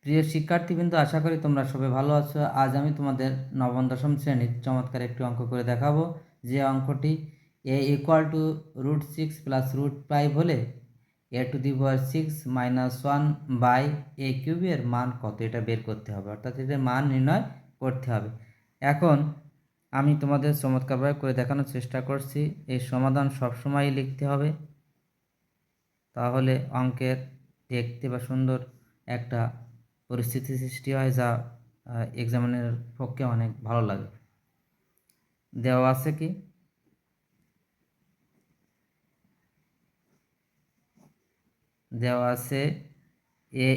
প্রিয় শিক্ষার্থীবৃন্দ, আশা করি তোমরা সবাই ভালো আছো। আজ আমি তোমাদের নবম দশম শ্রেণীর চমৎকার একটি অঙ্ক করে দেখাবো। যে অঙ্কটি a=√6 + √5 হলে a⁴ এর মান কত, এটা বের করতে হবে, অর্থাৎ এদের মান নির্ণয় করতে হবে। এখন আমি তোমাদের চমৎকারভাবে করে দেখানোর চেষ্টা করছি। এই সমাধান সবসময়ই লিখতে হবে, তাহলে অঙ্কের দেখতে বা সুন্দর একটা পরিস্থিতি সৃষ্টি হয়, যা এক্সামিনের পক্ষে অনেক ভালো লাগে। দেওয়া আছে কি, দেওয়া আছে এই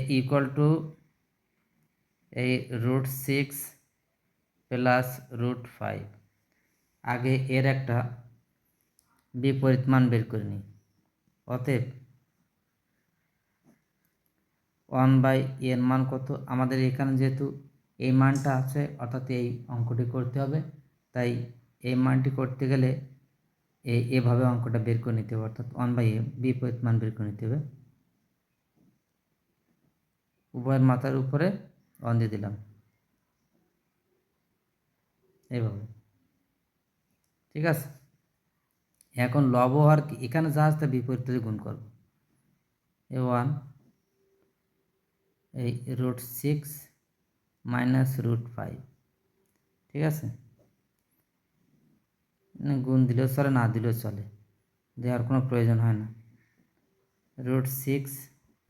√6 + √5। আগে এর একটা বিপরীত মান বের করে নিই। অতএব 1/a এর মান কত, আমাদের এখানে যেহেতু এই মানটা আছে, অর্থাৎ এই অঙ্কটি করতে হবে, তাই এই মানটি করতে গেলে এভাবে অঙ্কটা বের করে নিতে হবে, অর্থাৎ 1/a বিপরীত মান বের করে নিতে হবে। উভয়ের মাথার উপরে 1 দিয়ে দিলাম, এইভাবে। ঠিক আছে, এখন লব হওয়ার এখানে যা আছে বিপরীত গুণ করব। a1 এই √6 - √5, ঠিক আছে। গুণ দিলেও চলে, না দিলেও চলে, দেওয়ার কোনো প্রয়োজন হয় না। √6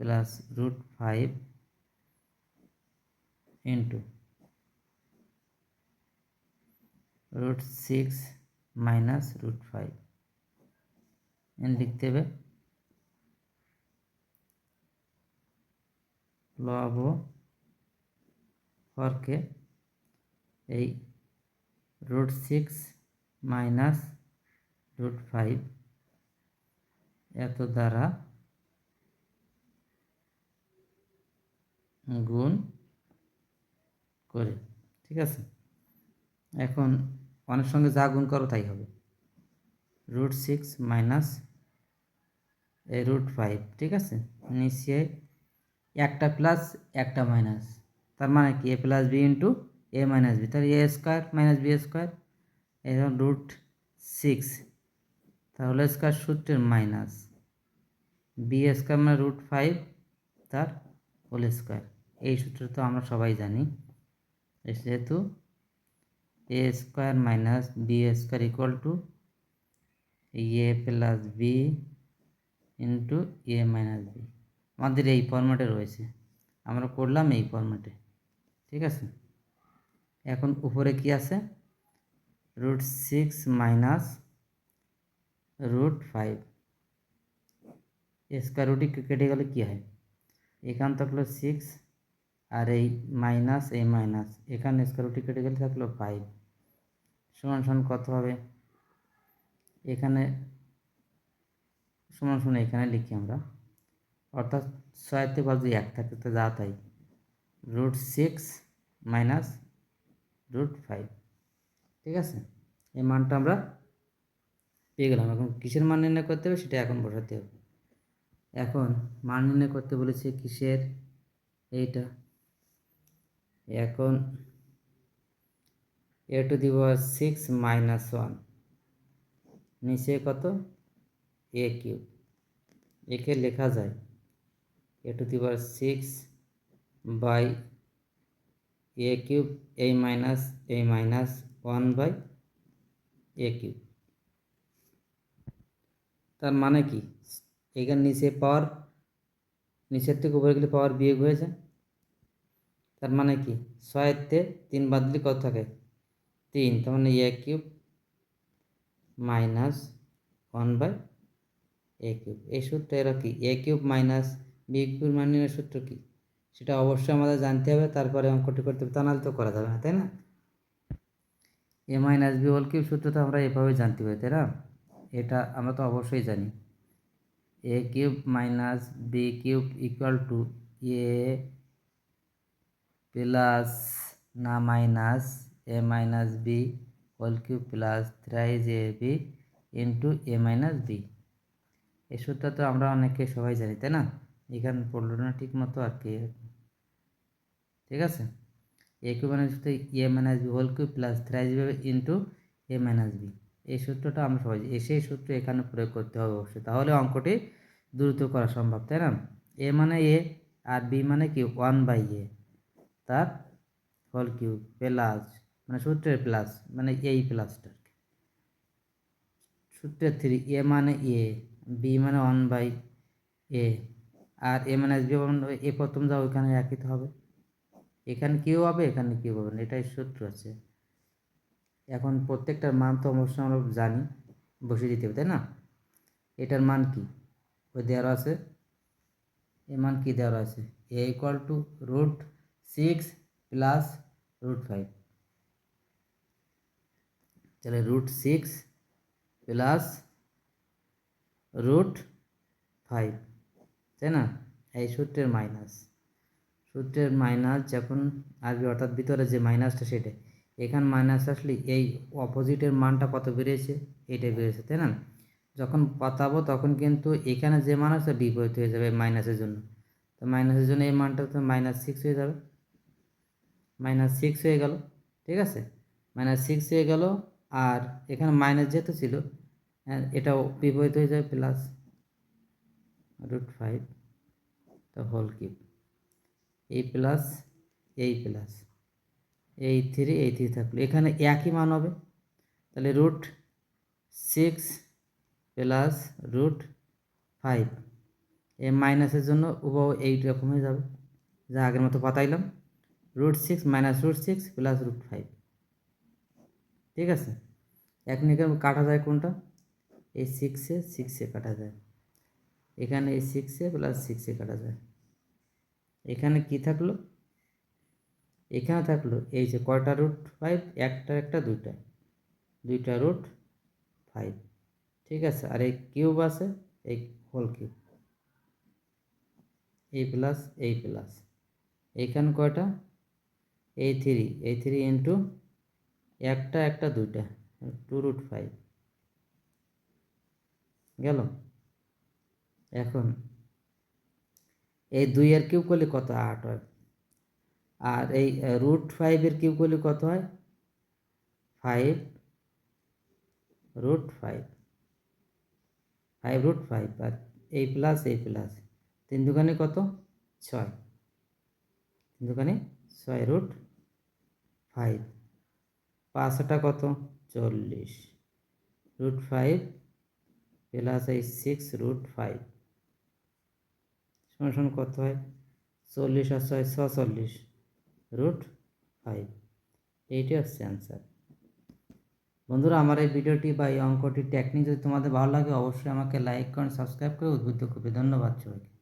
+ √5 ইন্টু √6 - √5 লিখতে হবে লব হরকে এই √6 - √5 এত দ্বারা গুণ করে, ঠিক আছে। এখন অনেক সঙ্গে যা গুণ করো তাই হবে, √6 - √5, ঠিক আছে। নিচে একটা প্লাস একটা মাইনাস, তার মানে কি a + b into a - b, তাহলে a² - b², এরকম √6, তাহলে স্কোয়ার সূত্রের মাইনাস b² মানে √5 তার হোল স্কোয়ার। এই সূত্র তো আমরা সবাই জানি, যেহেতু a² - b² a + b into a - b, আমাদের এই ফরম্যাটে রয়েছে, আমরা করলাম এই ফরম্যাটে, ঠিক আছে। এখন উপরে কি আছে, √6 - √5, স্কোয়ার রুটই কেটে গেলে কী হয়, এখান থাকলো 6 আর এই মাইনাস, এই মাইনাস, এখানে স্কোয়ার রুটই কেটে গেলে থাকলো 5 সমান সমান কত হবে, এখানে সমান সমান এখানে লিখি আমরা, অর্থাৎ 6 বাজু 1 থাকতে তো যা তাই, √6 - √5, ঠিক আছে। এই মানটা আমরা পেয়ে গেলাম। এখন কিসের মান নির্ণয় করতে হবে সেটা এখন বসাতে হবে। এখন মান নির্ণয় করতে বলেছে কিসের, এইটা। এখন a⁴ - 1 নিচে কত, a³, একে লেখা যায় a⁴ বাই a³, এই মাইনাস 1/a³। তার মানে কি, এখানে নিচে পাওয়ার, নিচের থেকে উপরে গেলে পাওয়ার বিয়োগ হয়ে যায়, তার মানে কি 6-তে 3 বাদ দিলে কত থাকে, 3, তার মানে a³ - 1/a³। এই সূত্র এরা কি, a³ মাইনাস b³ মানের সূত্র কি, সেটা অবশ্যই আমাদের জানতে হবে, তারপরে অঙ্কটি করতে হবে, তা নাহলে তো করা যাবে না, তাই না। a - b³ সূত্র তো আমরা এভাবে জানতে পারি, তাই না, এটা আমরা তো অবশ্যই জানি। a³ - b³ = a প্লাস না minus a - b³ plus 3ab into a - b। এই সূত্রটা তো আমরা অনেকে সবাই জানি, তাই না, এখানে পড়লো না ঠিক মতো আর কি। ঠিক আছে। A cube minus B A minus B whole cube plus thrice B into A minus B. এই সূত্রটা আমরা সবাই সেই সূত্র এখানে প্রয়োগ করতে হবে অবশ্যই, তাহলে অঙ্কটি দ্রুত করা সম্ভব, তাই না? এ মানে এ আর বি মানে কি 1/a তার হোল কিউব প্লাস মানে সূত্রের প্লাস মানে এই প্লাসটা সূত্রের 3 এ মানে এ বি মানে 1/a আর এ মাইনাস বি এ প্রথম যাও ওইখানে একই তো হবে, এখানে কিউ হবে এখানে কিউ হবে না, এটাই সূত্র আছে। এখন প্রত্যেকটার মান তো অবশ্যই আমরা জানি, বসিয়ে দিতে হবে, তাই না? এটার মান কি ওই দেওয়া আছে, এর মান কি দেওয়া আছে, এ ইকুয়াল টু √6 প্লাস √5, তাহলে √6 প্লাস √5, তাই না? এই সূত্রের মাইনাস যখন আসবে অর্থাৎ ভিতরে যে মাইনাসটা সেটা এখানে মাইনাস আসলে এই অপোজিটের মানটা কত বেড়েছে, এটা বেড়েছে, তাই না? যখন পাতাবো তখন কিন্তু এখানে যে মান আছে বিপরীত হয়ে যাবে মাইনাসের জন্য, তো মাইনাসের জন্য এই মানটা তো -6 হয়ে যাবে, -6 হয়ে গেল, ঠিক আছে? -6 হয়ে গেল, আর এখানে মাইনাস যেহেতু ছিল এটাও বিপরীত হয়ে যাবে প্লাস √5 তো হোল কিউব এই প্লাস এই 3 থাকলো, এখানে একই মান হবে, তাহলে √6 প্লাস √5 এই মাইনাসের জন্য উভয় এই রকম হয়ে যাবে, যা আগের মতো পাতাইলাম, √6 মাইনাস √6 প্লাস √5, ঠিক আছে? এখন এখানে কাটা যায় কোনটা, এই 6 কাটা যায়, এখানে এই 6 প্লাস 6 কাটা যায়, এখানে কি থাকলো, এখানে থাকলো এই যে কয়টা √5 একটা দুইটা √5, ঠিক আছে? আর এই কিউব আছে এই হোল কিউব এই প্লাস এইখানে কয়টা এই 3 ইন্টু একটা দুইটা 2√5 গেল। এখন এই 2 এর কিউব করলে কত 8 হয়, আর এই √5 এর কিউব করলে কত হয় 5√5 আর এই প্লাস 3 দুগুণে কত 6, 3 দুগুণে 6√5, 5টা কত 40 √5 প্লাস এই 6√5 সমান কত হয় 40 আর 6 46√5, এইটি হচ্ছে অ্যান্সার। বন্ধুরা, আমার এই ভিডিওটি বা এই অঙ্কটির টেকনিক যদি তোমাদের ভালো লাগে অবশ্যই আমাকে লাইক করেন, সাবস্ক্রাইব করে উদ্বুদ্ধ করবে। ধন্যবাদ সবাইকে।